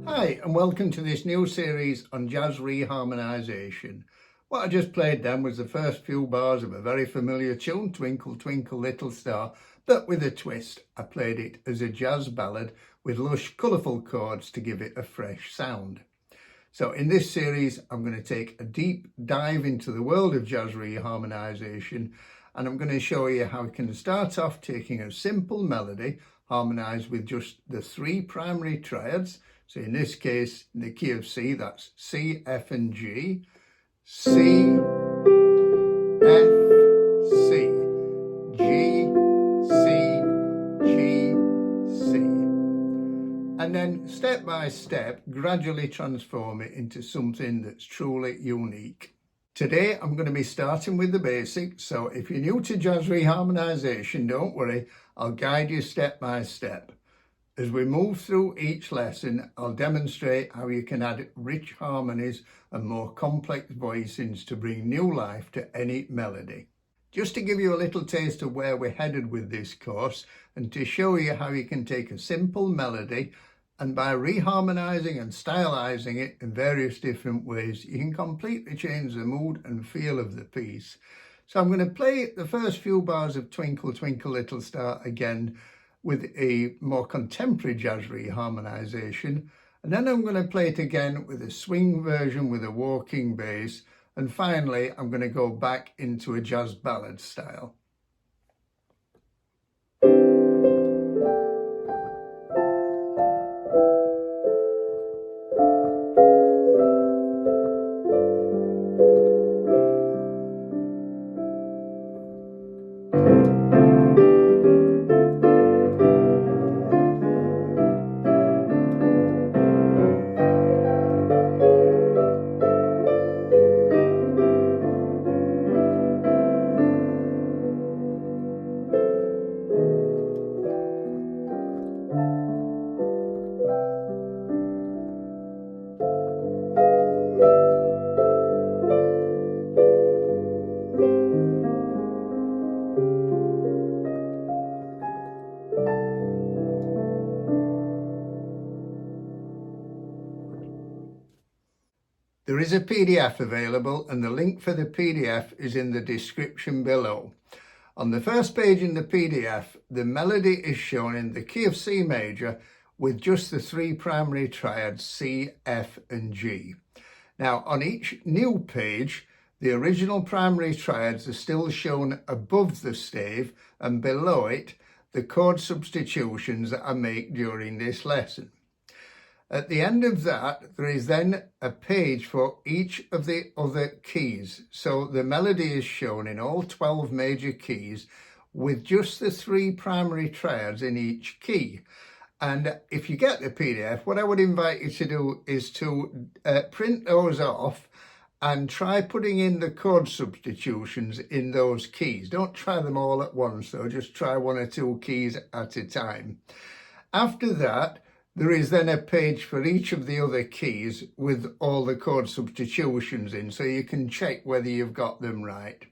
Hi and welcome to this new series on jazz reharmonisation. What I just played then was the first few bars of a very familiar tune, Twinkle Twinkle Little Star, but with a twist. I played it as a jazz ballad with lush colourful chords to give it a fresh sound. So in this series I'm going to take a deep dive into the world of jazz reharmonisation, and I'm going to show you how we can start off taking a simple melody, harmonised with just the three primary triads. So in this case, in the key of C, that's C, F and G, C, F, C, G, C, G, C. And then step by step, gradually transform it into something that's truly unique. Today, I'm going to be starting with the basics. So if you're new to jazz reharmonisation, don't worry, I'll guide you step by step. As we move through each lesson, I'll demonstrate how you can add rich harmonies and more complex voicings to bring new life to any melody. Just to give you a little taste of where we're headed with this course, and to show you how you can take a simple melody and by reharmonising and stylising it in various different ways, you can completely change the mood and feel of the piece. So I'm going to play the first few bars of Twinkle Twinkle Little Star again with a more contemporary jazz reharmonisation, and then I'm going to play it again with a swing version with a walking bass, and finally I'm going to go back into a jazz ballad style. There is a PDF available, and the link for the PDF is in the description below. On the first page in the PDF, the melody is shown in the key of C major with just the three primary triads C, F and G. Now on each new page, the original primary triads are still shown above the stave, and below it the chord substitutions that I make during this lesson. At the end of that, there is then a page for each of the other keys. So the melody is shown in all 12 major keys with just the three primary triads in each key. And if you get the PDF, what I would invite you to do is to print those off and try putting in the chord substitutions in those keys. Don't try them all at once, though, just try one or two keys at a time. After that, there is then a page for each of the other keys with all the chord substitutions in, so you can check whether you've got them right.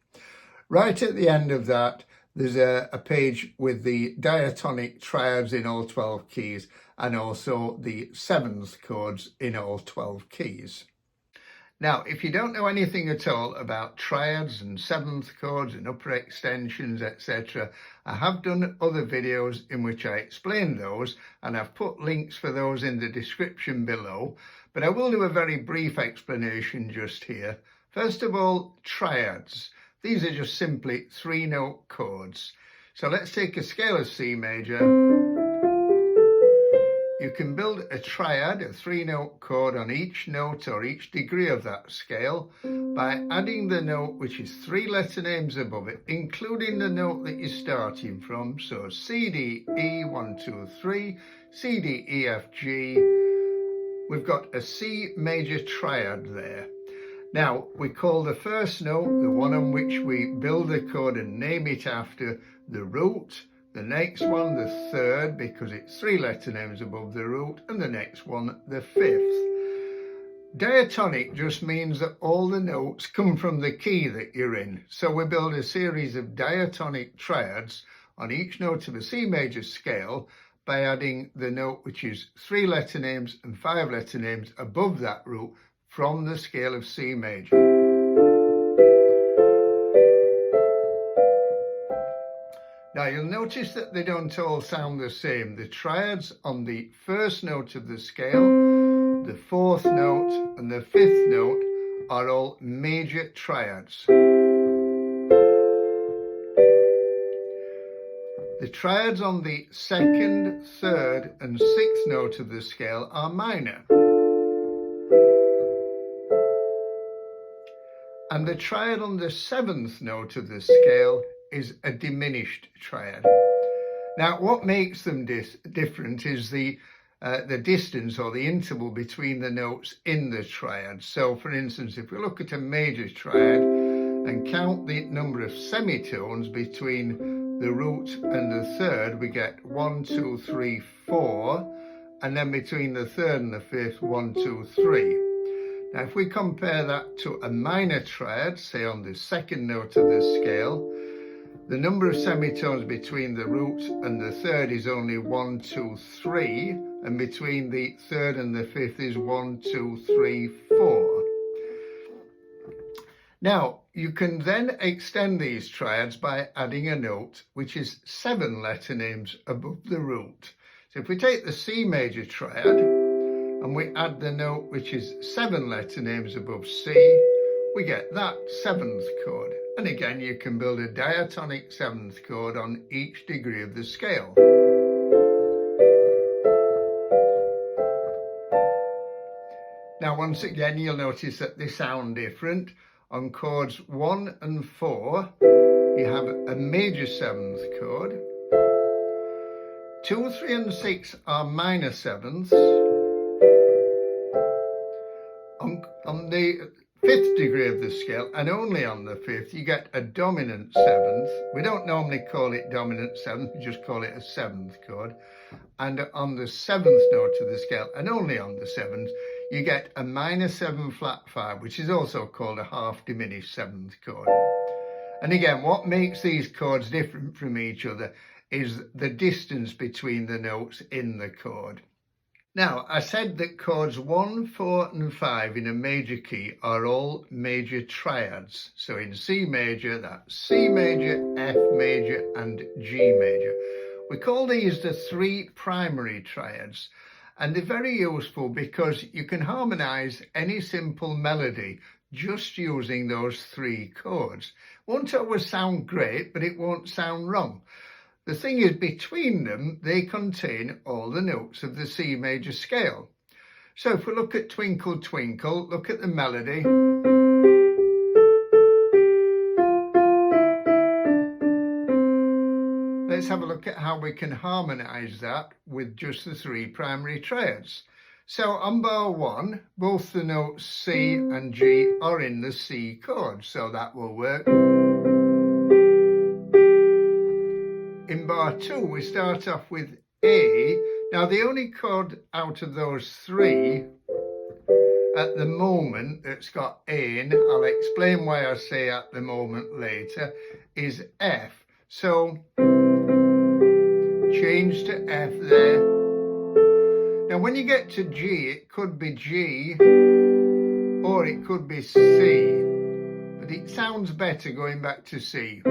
Right at the end of that, there's a page with the diatonic triads in all 12 keys and also the seventh chords in all 12 keys. Now, if you don't know anything at all about triads and seventh chords and upper extensions, etc., I have done other videos in which I explain those, and I've put links for those in the description below, but I will do a very brief explanation just here. First of all, triads. These are just simply three-note chords. So let's take a scale of C major. You can build a triad, a three-note chord, on each note or each degree of that scale by adding the note which is three letter names above it, including the note that you're starting from. So C, D, E, 1, 2, 3, C, D, E, F, G. We've got a C major triad there. Now, we call the first note, the one on which we build the chord and name it after, the root. The next one, the third, because it's three letter names above the root, and the next one, the fifth. Diatonic just means that all the notes come from the key that you're in. So we build a series of diatonic triads on each note of a C major scale by adding the note which is 3 letter names and 5 letter names above that root from the scale of C major. Now you'll notice that they don't all sound the same. The triads on the first note of the scale, the fourth note and the fifth note are all major triads. The triads on the second, third and sixth note of the scale are minor. And the triad on the seventh note of the scale is a diminished triad. Now what makes them different is the distance or the interval between the notes in the triad. So for instance, if we look at a major triad and count the number of semitones between the root and the third, we get 1, 2, 3, 4, and then between the third and the fifth, 1, 2, 3. Now if we compare that to a minor triad, say on the second note of the scale, the number of semitones between the root and the third is only 1, 2, 3, and between the third and the fifth is 1, 2, 3, 4. Now, you can then extend these triads by adding a note which is 7 letter names above the root. So if we take the C major triad and we add the note which is 7 letter names above C, we get that 7th chord. And again, you can build a diatonic 7th chord on each degree of the scale. Now, once again, you'll notice that they sound different. On chords 1 and 4, you have a major 7th chord. 2, 3 and 6 are minor 7ths. On the 5th degree of the scale, and only on the 5th, you get a dominant 7th. We don't normally call it dominant 7th, we just call it a 7th chord. And on the 7th note of the scale, and only on the 7th, you get a minor 7 flat 5, which is also called a half diminished 7th chord. And again, what makes these chords different from each other is the distance between the notes in the chord. Now, I said that chords 1, 4 and 5 in a major key are all major triads. So in C major, that's C major, F major and G major. We call these the 3 primary triads, and they're very useful because you can harmonise any simple melody just using those 3 chords. Won't always sound great, but it won't sound wrong. The thing is, between them, they contain all the notes of the C major scale. So if we look at Twinkle Twinkle, look at the melody. Let's have a look at how we can harmonise that with just the 3 primary triads. So on bar 1, both the notes C and G are in the C chord, so that will work. In bar 2, we start off with A. Now, the only chord out of those 3 at the moment that's got A in, I'll explain why I say at the moment later, is F. So, change to F there. Now, when you get to G, it could be G or it could be C, but it sounds better going back to C.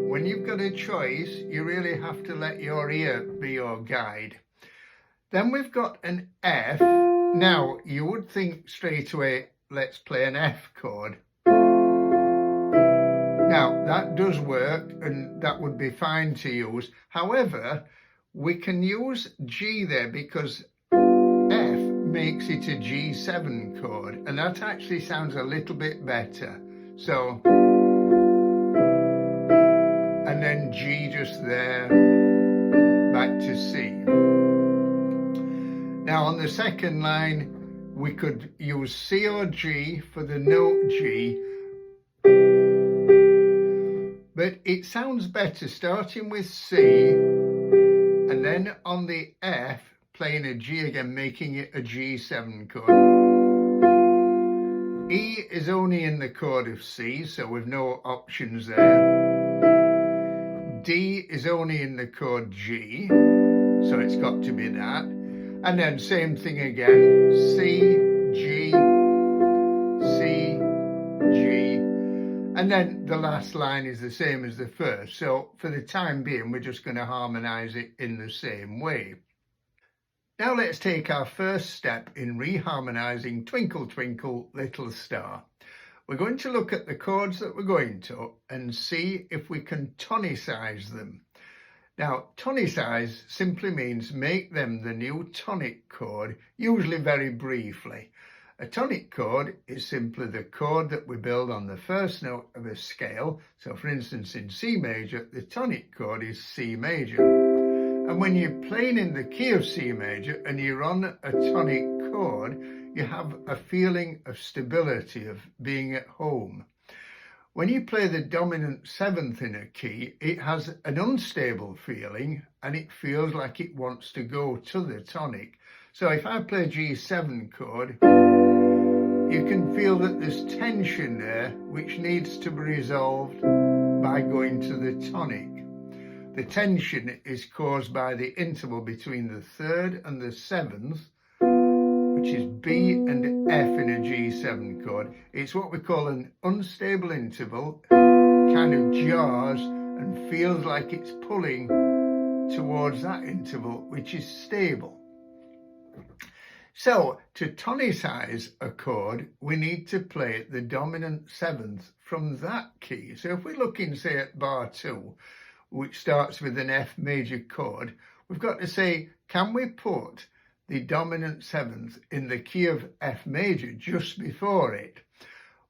When you've got a choice, you really have to let your ear be your guide. Then we've got an F. Now, you would think straight away, let's play an F chord. Now, that does work and that would be fine to use. However, we can use G there because F makes it a G7 chord, and that actually sounds a little bit better. So, and then G just there, back to C. Now on the second line, we could use C or G for the note G, but it sounds better starting with C and then on the F playing a G again, making it a G7 chord. E is only in the chord of C, so with no options there. D is only in the chord G, so it's got to be that. And then same thing again, C, G, C, G. And then the last line is the same as the first. So for the time being, we're just going to harmonise it in the same way. Now let's take our first step in reharmonising Twinkle Twinkle Little Star. We're going to look at the chords that we're going to and see if we can tonicize them. Now, tonicize simply means make them the new tonic chord, usually very briefly. A tonic chord is simply the chord that we build on the first note of a scale. So for instance, in C major, the tonic chord is C major. And when you're playing in the key of C major and you're on a tonic chord, you have a feeling of stability, of being at home. When you play the dominant seventh in a key, it has an unstable feeling and it feels like it wants to go to the tonic. So if I play G7 chord, you can feel that there's tension there which needs to be resolved by going to the tonic. The tension is caused by the interval between the third and the seventh, which is B and F in a G7 chord. It's what we call an unstable interval, kind of jars and feels like it's pulling towards that interval, which is stable. So to tonicize a chord, we need to play the dominant seventh from that key. So if we're looking, say, at bar 2, which starts with an F major chord, we've got to say, can we put the dominant seventh in the key of F major just before it?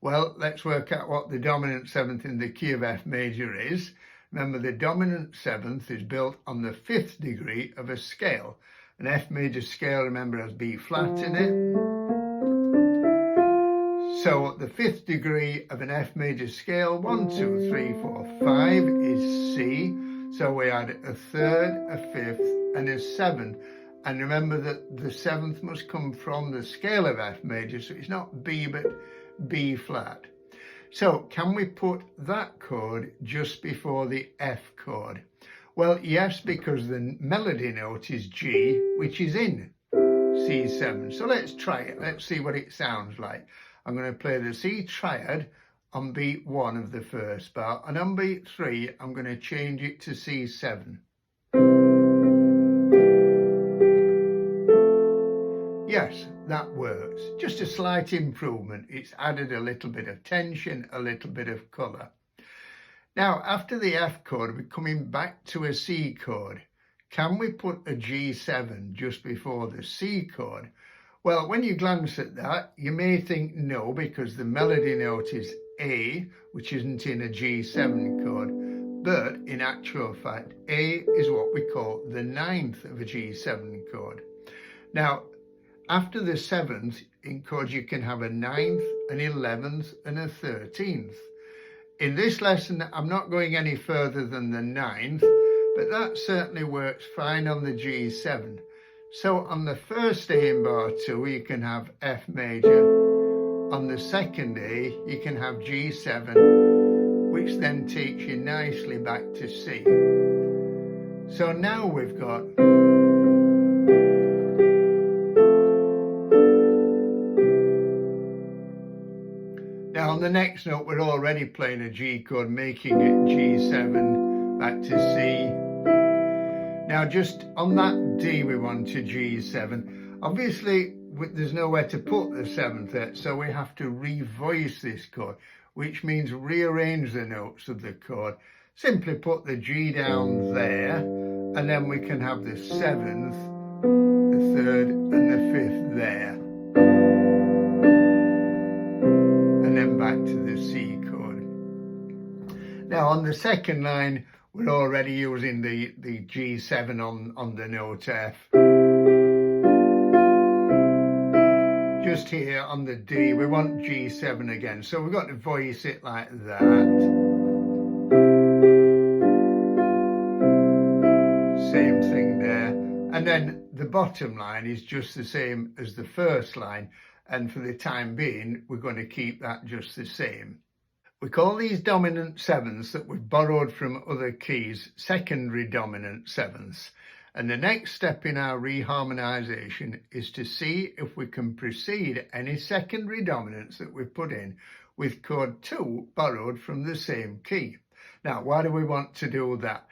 Well, let's work out what the dominant seventh in the key of F major is. Remember, the dominant seventh is built on the 5th degree of a scale. An F major scale, remember, has B flat in it. So the 5th degree of an F major scale, 1, 2, 3, 4, 5 is C. So we add a 3rd, a 5th and a 7th. And remember that the 7th must come from the scale of F major, so it's not B but B flat. So can we put that chord just before the F chord? Well, yes, because the melody note is G, which is in C7. So let's try it. Let's see what it sounds like. I'm going to play the C triad on beat 1 of the first bar, and on beat 3, I'm going to change it to C7. Yes, that works. Just a slight improvement. It's added a little bit of tension, a little bit of colour. Now, after the F chord, we're coming back to a C chord. Can we put a G7 just before the C chord? Well, when you glance at that, you may think no, because the melody note is A, which isn't in a G7 chord. But in actual fact, A is what we call the 9th of a G7 chord. Now, after the 7th in chords, you can have a 9th, an 11th and a 13th. In this lesson, I'm not going any further than the 9th, but that certainly works fine on the G7. So on the first A in bar 2, you can have F major. On the second A, you can have G7, which then takes you nicely back to C. So now we've got now on the next note, we're already playing a G chord, making it G7 back to C. Now just on that D, we want to G7. Obviously, there's nowhere to put the 7th yet, so we have to revoice this chord, which means rearrange the notes of the chord. Simply put the G down there, and then we can have the 7th, the 3rd and the 5th there. And then back to the C chord. Now on the second line, we're already using the G7 on the note F. Just here on the D, we want G7 again. So we've got to voice it like that. Same thing there. And then the bottom line is just the same as the first line. And for the time being, we're going to keep that just the same. We call these dominant sevenths that we've borrowed from other keys secondary dominant sevenths. And the next step in our reharmonization is to see if we can precede any secondary dominants that we've put in with chord 2 borrowed from the same key. Now, why do we want to do that?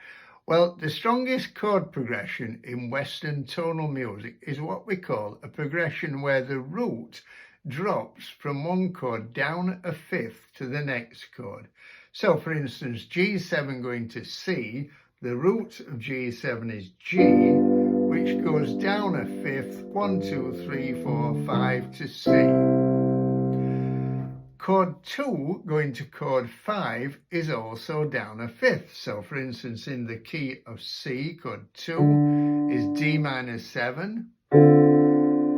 Well, the strongest chord progression in Western tonal music is what we call a progression where the root drops from one chord down a fifth to the next chord. So, for instance, G7 going to C, the root of G7 is G, which goes down a fifth, 1, 2, 3, 4, 5 to C. Chord 2 going to chord 5 is also down a fifth. So, for instance, in the key of C, chord 2 is D minor 7,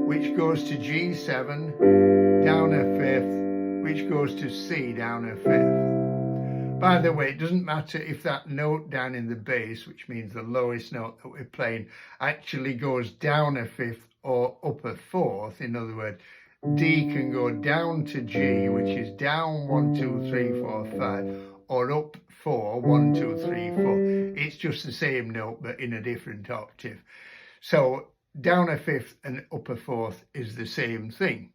which goes to G7, down a fifth, which goes to C, down a fifth. By the way, it doesn't matter if that note down in the bass, which means the lowest note that we're playing, actually goes down a fifth or up a fourth. In other words, D can go down to G, which is down 1, 2, 3, 4, 5, or up 4, 1, 2, 3, 4. It's just the same note, but in a different octave. So down a fifth and up a fourth is the same thing.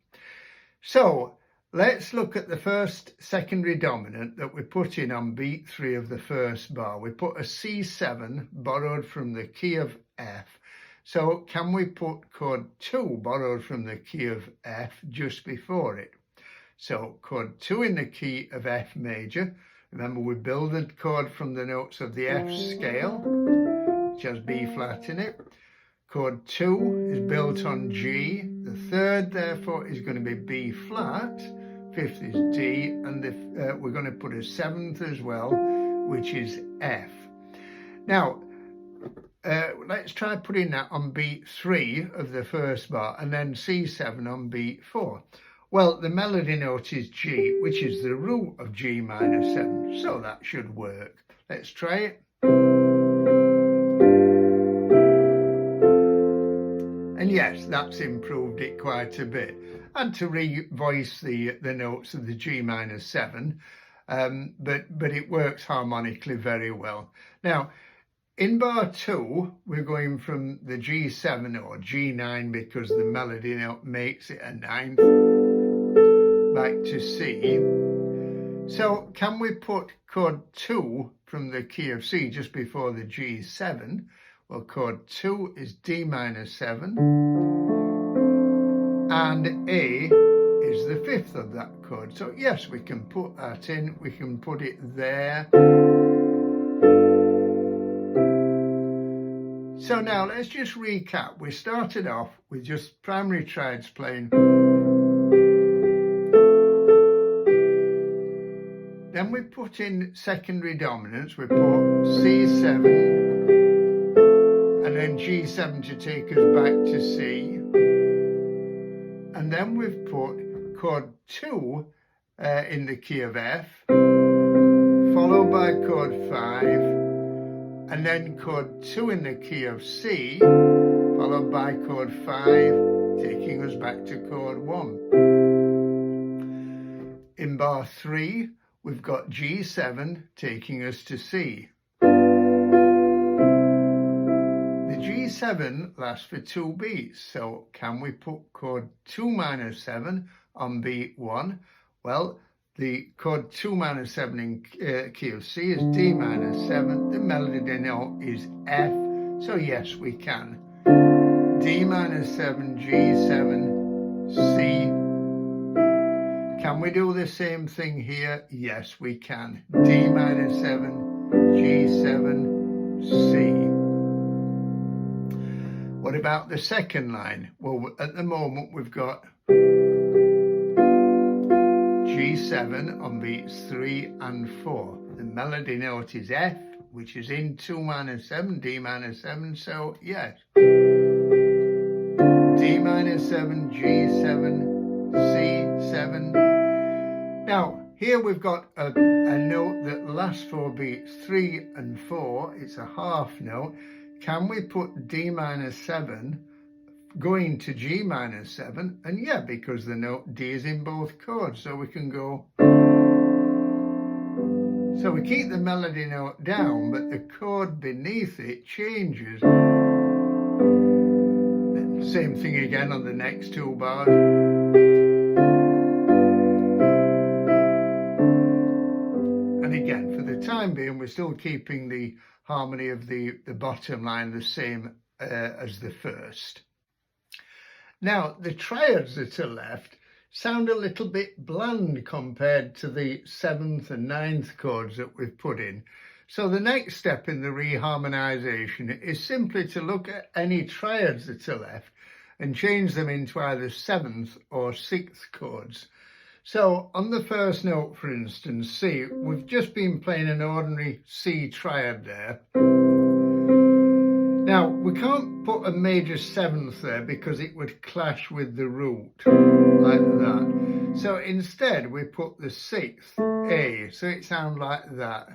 So let's look at the first secondary dominant that we put in on beat 3 of the first bar. We put a C7 borrowed from the key of F. So can we put chord 2 borrowed from the key of F just before it? So chord 2 in the key of F major. Remember, we build the chord from the notes of the F scale, which has B flat in it. Chord 2 is built on G. The third, therefore, is going to be B flat. Fifth is D, and we're going to put a seventh as well, which is F. Now, let's try putting that on beat 3 of the first bar and then C7 on beat 4. Well, the melody note is G, which is the root of G minor 7, so that should work. Let's try it. And yes, that's improved it quite a bit. And to revoice the notes of the G minor 7, but it works harmonically very well. Now, in bar 2, we're going from the G7 or G9 because the melody note makes it a ninth, back to C. So can we put chord 2 from the key of C just before the G7? Well, chord 2 is D minor 7, and A is the fifth of that chord. So yes, we can put that in, we can put it there. So now let's just recap. We started off with just primary triads playing. Then we put in secondary dominants. We put C7 and then G7 to take us back to C. And then we've put chord 2 in the key of F, followed by chord 5. And then chord 2 in the key of C, followed by chord 5, taking us back to chord 1. In bar 3, we've got G7 taking us to C. The G7 lasts for 2 beats, so can we put chord 2 minor 7 on beat 1? Well, the chord 2 minor 7 in key of C is D minor 7. The melody note is F. So yes, we can. D minor 7, G7, C. Can we do the same thing here? Yes, we can. D minor 7, G7, C. What about the second line? Well, at the moment we've got G7 on beats 3 and 4. The melody note is F, which is in 2 minor 7, D minor 7, so yes. D minor 7, G7, C7. Now, here we've got a note that lasts 4 beats, 3 and 4. It's a half note. Can we put D minor 7 going to G minor 7? And yeah, because the note D is in both chords, so we can go So we keep the melody note down, but the chord beneath it changes. Then same thing again on the next two bars. And again, for the time being, we're still keeping the harmony of the bottom line the same as the first. Now, the triads that are left sound a little bit bland compared to the 7th and 9th chords that we've put in. So the next step in the reharmonization is simply to look at any triads that are left and change them into either 7th or 6th chords. So on the first note, for instance, C, we've just been playing an ordinary C triad there. Now, we can't put a major 7th there because it would clash with the root, like that. So instead, we put the 6th, A, so it sounds like that.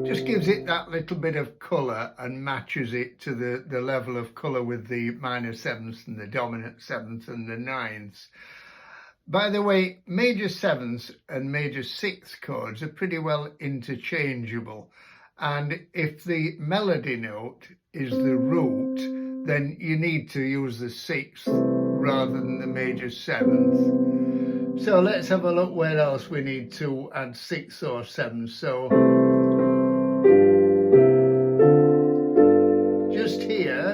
Just gives it that little bit of colour and matches it to the level of colour with the minor 7th and the dominant 7th and the 9ths. By the way, major 7ths and major 6th chords are pretty well interchangeable. And if the melody note is the root, then you need to use the 6th rather than the major 7th. So let's have a look where else we need to add 6th or 7th. So just here,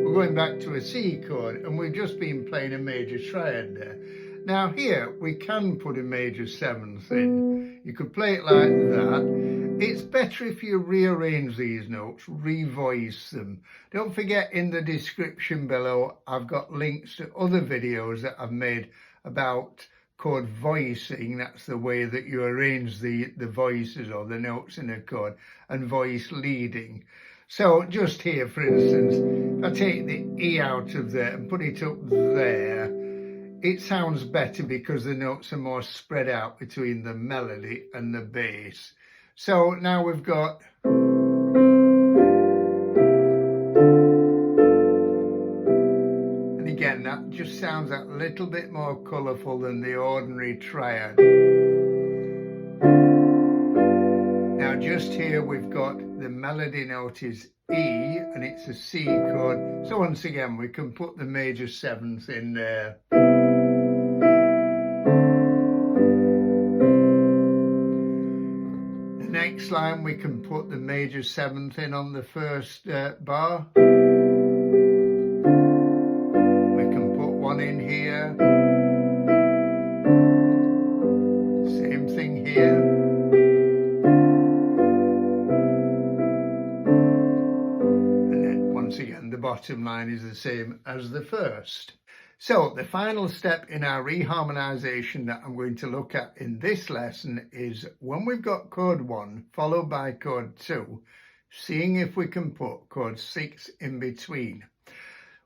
we're going back to a C chord, and we've just been playing a major triad there. Now here, we can put a major 7th in. You could play it like that. It's better if you rearrange these notes, revoice them. Don't forget, in the description below, I've got links to other videos that I've made about chord voicing. That's the way that you arrange the voices or the notes in a chord, and voice leading. So just here, for instance, if I take the E out of there and put it up there, it sounds better because the notes are more spread out between the melody and the bass. So now we've got and again, that just sounds a little bit more colourful than the ordinary triad. Now just here we've got the melody note is E and it's a C chord. So once again, we can put the major 7th in there. Next line, we can put the major 7th in on the first bar. We can put one in here. Same thing here. And then once again, the bottom line is the same as the first. So the final step in our reharmonization that I'm going to look at in this lesson is when we've got chord 1 followed by chord 2, seeing if we can put chord 6 in between.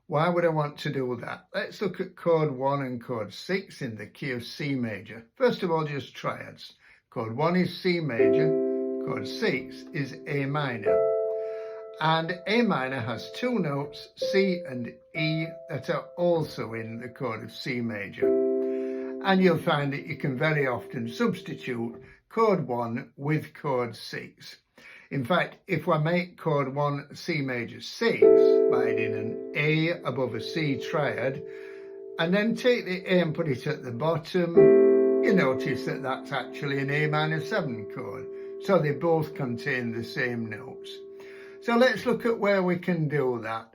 Why would I want to do that? Let's look at chord 1 and chord 6 in the key of C major. First of all, just triads. Chord 1 is C major, chord 6 is A minor. And A minor has two notes, C and E, that are also in the chord of C major. And you'll find that you can very often substitute chord 1 with chord 6. In fact, if I make chord 1 C major 6 by adding an A above a C triad, and then take the A and put it at the bottom, you notice that that's actually an A minor 7 chord. So they both contain the same notes. So let's look at where we can do that.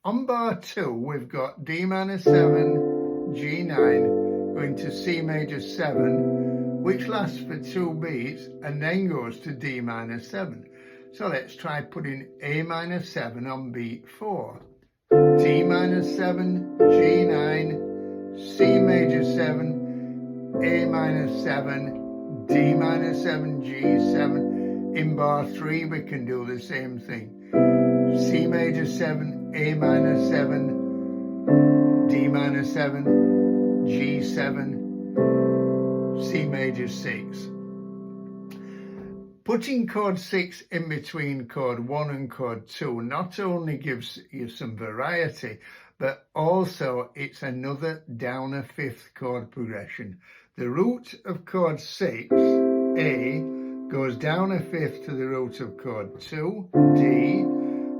On bar 2, we've got D minor 7, G9, going to C major 7, which lasts for 2 beats and then goes to D minor 7. So let's try putting A minor 7 on beat 4. D minor 7, G9, C major 7, A minor 7, D minor 7, G7. In bar 3, we can do the same thing. C major 7, A minor 7, D minor 7, G7, C major 6. Putting chord 6 in between chord 1 and chord 2 not only gives you some variety, but also it's another down a 5th chord progression. The root of chord 6, A, goes down a fifth to the root of chord 2, D,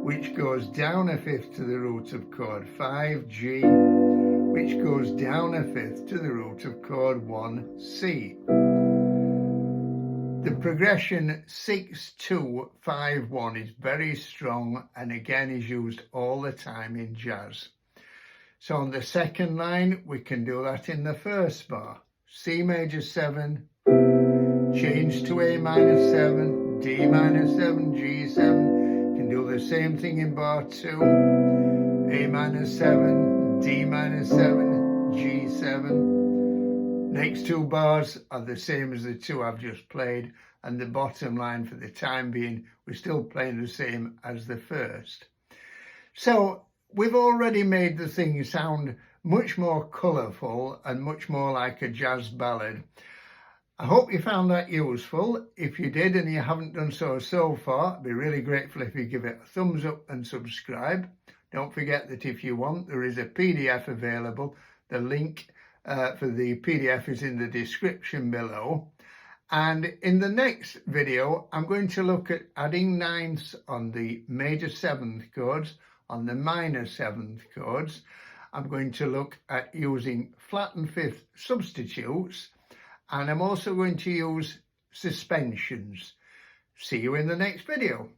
which goes down a fifth to the root of chord 5, G, which goes down a fifth to the root of chord 1, C. The progression 6, 2, 5, 1 is very strong and again is used all the time in jazz. So on the second line, we can do that in the first bar. C major 7, change to A minor 7, D minor 7, G 7. Can do the same thing in bar 2. A minor 7, D minor 7, G 7. Next two bars are the same as the two I've just played, and the bottom line for the time being, we're still playing the same as the first. So we've already made the thing sound much more colourful and much more like a jazz ballad. I hope you found that useful. If you did and you haven't done so far, I'd be really grateful if you give it a thumbs up and subscribe. Don't forget that if you want, there is a PDF available. The link for the PDF is in the description below. And in the next video, I'm going to look at adding ninths on the major seventh chords, on the minor seventh chords. I'm going to look at using flat and fifth substitutes, and I'm also going to use suspensions. See you in the next video.